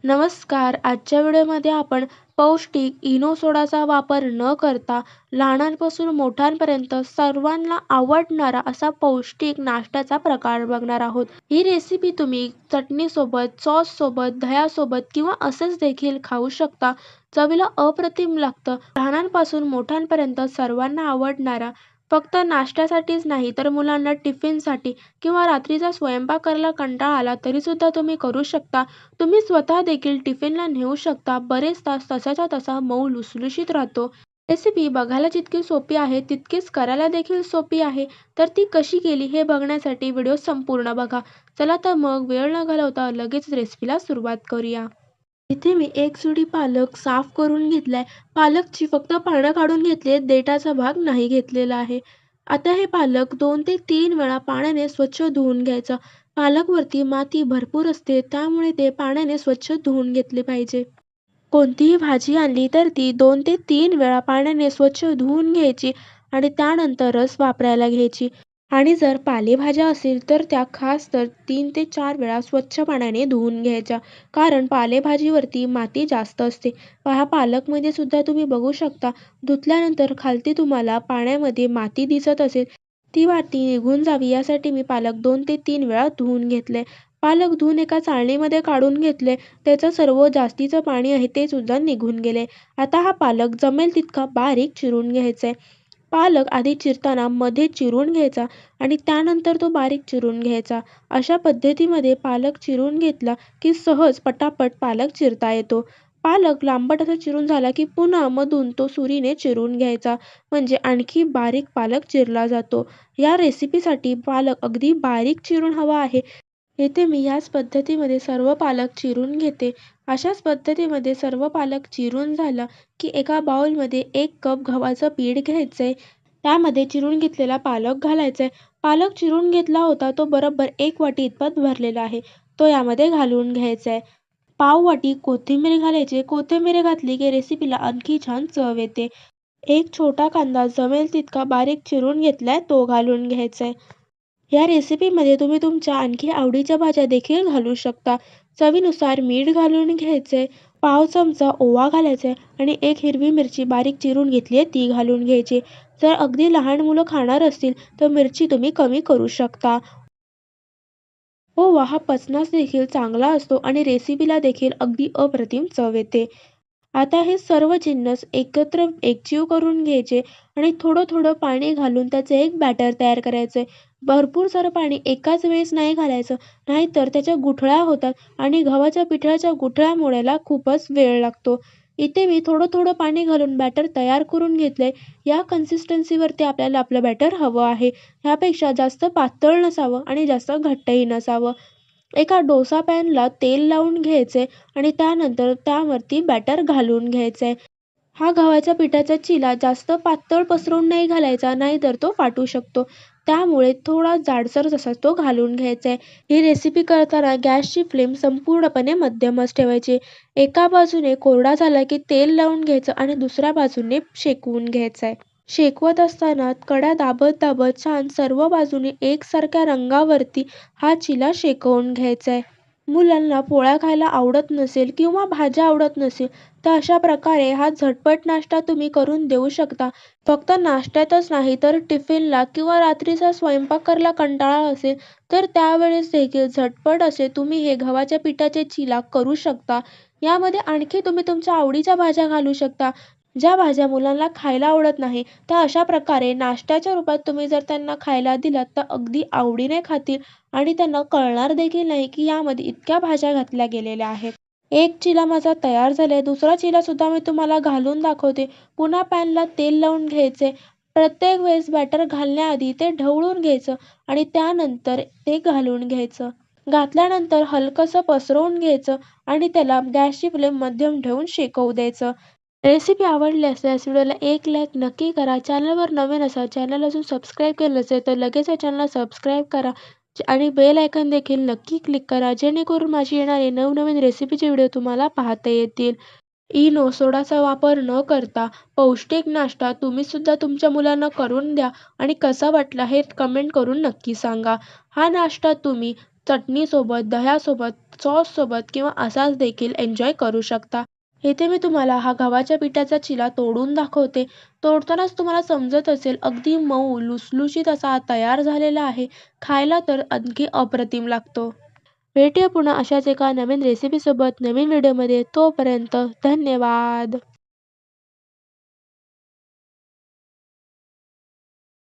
नमस्कार. आजच्या व्हिडिओमध्ये आपण पौष्टिक इनो सोडाचा वापर न करता लहानांपासून मोठ्यांपर्यंत सर्वांना आवडणारा असा पौष्टिक नाश्त्याचा प्रकार बघणार आहोत. ही रेसिपी तुम्ही चटणीसोबत, सॉससोबत, दह्यासोबत किंवा असेच देखील खाऊ शकता. चवीला अप्रतिम लागतं. लहानांपासून मोठ्यांपर्यंत सर्वांना आवडणारा, फक्त नाश्त्यासाठीच नाही तर मुलांना टिफिनसाठी किंवा रात्रीचा स्वयंपाक करायला कंटाळा आला तरीसुद्धा तुम्ही करू शकता. तुम्ही स्वतः देखील टिफिनला नेऊ शकता. बरेच तास तसाच्या तसा मऊ लुसलुशीत राहतो. रेसिपी बघायला जितकी सोपी आहे तितकीच करायला देखील सोपी आहे. तर ती कशी केली हे बघण्यासाठी व्हिडिओ संपूर्ण बघा. चला तर मग वेळ न घालवता लगेच रेसिपीला सुरुवात करूया. इथे मी एक जुडी पालक साफ करून घेतलाय. पालकची फक्त पानं काढून घेतली, देठाचा भाग नाही घेतलेला आहे. आता हे पालक 2 ते 3 वेळा पाण्याने स्वच्छ धुवून घ्यायचं. पालकवरती माती भरपूर असते, त्यामुळे ते पाण्याने स्वच्छ धुवून घेतले पाहिजे. कोणतीही भाजी आणली तर ती 2 ते 3 वेळा पाण्याने स्वच्छ धुवून घ्यायची आणि त्यानंतरच वापरायला घ्यायची. आणि जर पालेभाज्या असतील तर त्या खास तर 3 ते 4 वेळा स्वच्छ पाण्याने धुवून घ्यायच्या. कारण पालेभाजीवरती माती जास्त असते. पहा, पालकमध्ये सुद्धा तुम्ही बघू शकता, धुतल्यानंतर खालती तुम्हाला पाण्यामध्ये माती दिसत असेल, ती माती निघून जावी यासाठी मी पालक 2 ते 3 वेळा धुवून घेतले. पालक धुवून एका चाळणीमध्ये काढून घेतले. त्याचं सर्व जास्तीचं पाणी आहे ते सुद्धा निघून गेले. आता हा पालक जमेल तितका बारीक चिरून घ्यायचा आहे. पालक आधी चिरताना मध्ये चिरून घ्यायचा आणि त्यानंतर तो बारीक चिरून घ्यायचा. अशा पद्धतीमध्ये पालक चिरून घेतला की सहज पटापट पालक चिरता येतो. पालक लांबट असा चिरून झाला की पुन्हा मधून तो सुरीने चिरून घ्यायचा, म्हणजे आणखी बारीक पालक चिरला जातो. या रेसिपीसाठी पालक अगदी बारीक चिरून हवा आहे. इथे मी याच पद्धतीमध्ये सर्व पालक चिरून घेते. अशाच पद्धतीमध्ये सर्व पालक चिरून झालं की एका बाउलमध्ये 1 कप गव्हाचं पीठ घ्यायचंय. त्यामध्ये चिरून घेतलेला पालक घालायचा पालक चिरून घेतला होता तो बरोबर 1 वाटी इतपत भरलेला आहे. तो यामध्ये घालून घ्यायचा आहे. पाव वाटी कोथिंबीर घालायची. कोथिंबीर घातली की रेसिपीला आणखी छान चव येते. एक छोटा कांदा जमेल तितका बारीक चिरून घेतलाय तो घालून घ्यायचा आहे. या रेसिपीमध्ये तुम्ही तुमच्या आणखी आवडीच्या भाज्या देखील घालू शकता. चवीनुसार मीठ घालून घ्यायचे. पाव चमचा ओवा घालायचा आणि 1 हिरवी मिरची बारीक चिरून घेतली आहे ती घालून घ्यायची. जर अगदी लहान मुलं खाणार असतील तर मिरची तुम्ही कमी करू शकता. ओवा हा पचनास देखील चांगला असतो आणि रेसिपीला देखील अगदी अप्रतिम चव येते. आता हे सर्व जिन्नस एकत्र एकजीव करून घ्यायचे आणि थोडं थोडं पाणी घालून त्याचे एक बॅटर तयार करायचे. भरपूर सारं पाणी एकाच वेळेस नाही घालायचं, नाहीतर त्याच्या गुठळ्या होतात आणि गव्हाच्या पिठाच्या गुठळ्या मोडायला खूपच वेळ लागतो. इथे मी थोडं थोडं पाणी घालून बॅटर तयार करून घेतलंय. या कन्सिस्टन्सीवरती आपल्याला आपलं बॅटर हवं आहे. ह्यापेक्षा जास्त पातळ नसावं आणि जास्त घट्टही नसावं. एका डोसा पॅनला तेल लावून घ्यायचे आणि त्यानंतर त्यावरती बॅटर घालून घ्यायचे. हा गव्हाच्या पिठाचा चिला जास्त पातळ पसरवून नाही घालायचा, नाहीतर तो फाटू शकतो. त्यामुळे थोडा जाडसर असा तो घालून घ्यायचा आहे. ही रेसिपी करताना गॅसची फ्लेम संपूर्णपणे मध्यमच ठेवायची. एका बाजूने कोरडा झाला की तेल लावून घ्यायचं आणि दुसऱ्या बाजूने शेकवून घ्यायचं आहे. शेकवत असताना कड्या दाबत दाबत छान सर्व बाजूने एकसारख्या रंगावरती हा चिला शेकवून घ्यायचा आहे. मुलांना पोळ्या खायला आवडत नसेल किंवा भाज्या आवडत नसेल तर अशा प्रकारे हा झटपट नाश्ता तुम्ही करून देऊ शकता. फक्त नाश्त्यातच नाही तर टिफिनला किंवा रात्रीचा स्वयंपाक करायला कंटाळा असेल तर त्यावेळेस देखील झटपट असे तुम्ही हे गव्हाच्या पिठाचे चिला करू शकता. यामध्ये आणखी तुम्ही तुमच्या आवडीच्या भाज्या घालू शकता. ज्या भाज्या मुलांना खायला आवडत नाही त्या अशा प्रकारे नाश्त्याच्या रूपात तुम्ही जर त्यांना खायला दिलात तर अगदी आवडीने खातील आणि त्यांना कळणार देखील नाही की यामध्ये इतक्या भाज्या घातल्या गेलेल्या आहेत. एक चिला माझा तयार झालाय. दुसरा चिला सुद्धा मी तुम्हाला घालून दाखवते. पुन्हा पॅनला तेल लावून घ्यायचे. प्रत्येक वेळेस बॅटर घालण्याआधी ते ढवळून घ्यायचं आणि त्यानंतर ते घालून घ्यायचं. घातल्यानंतर हलकंसं पसरवून घ्यायचं आणि त्याला गॅसची फ्लेम मध्यम ठेवून शेकवू द्यायचं. रेसिपी आवडली असल्यास व्हिडिओला एक लाईक नक्की करा. चॅनलवर नवीन असाल, चॅनल अजून सबस्क्राईब केलं नसेल तर लगेच या चॅनलला सबस्क्राईब करा आणि बेल आयकॉन देखील नक्की क्लिक करा, जेणेकरून माझी येणारे नवनवीन रेसिपीचे व्हिडिओ तुम्हाला पाहता येतील. इनो सोडाचा वापर न करता पौष्टिक नाश्ता तुम्ही सुद्धा तुमच्या मुलांना करून द्या आणि कसा वाटला हे कमेंट करून नक्की सांगा. हा नाश्ता तुम्ही चटणीसोबत, दह्यासोबत, सॉससोबत किंवा असाच देखील एन्जॉय करू शकता. येथे मी तुम्हाला हा गव्हाच्या पिठाचा चिला तोडून दाखवते. तोडतानाच तुम्हाला समजत असेल अगदी मऊ लुसलुशीत असा हा तयार झालेला आहे. खायला तर आणखी अप्रतिम लागतो. भेटूया पुन्हा अशाच एका नवीन रेसिपीसोबत नवीन व्हिडिओमध्ये. तोपर्यंत धन्यवाद.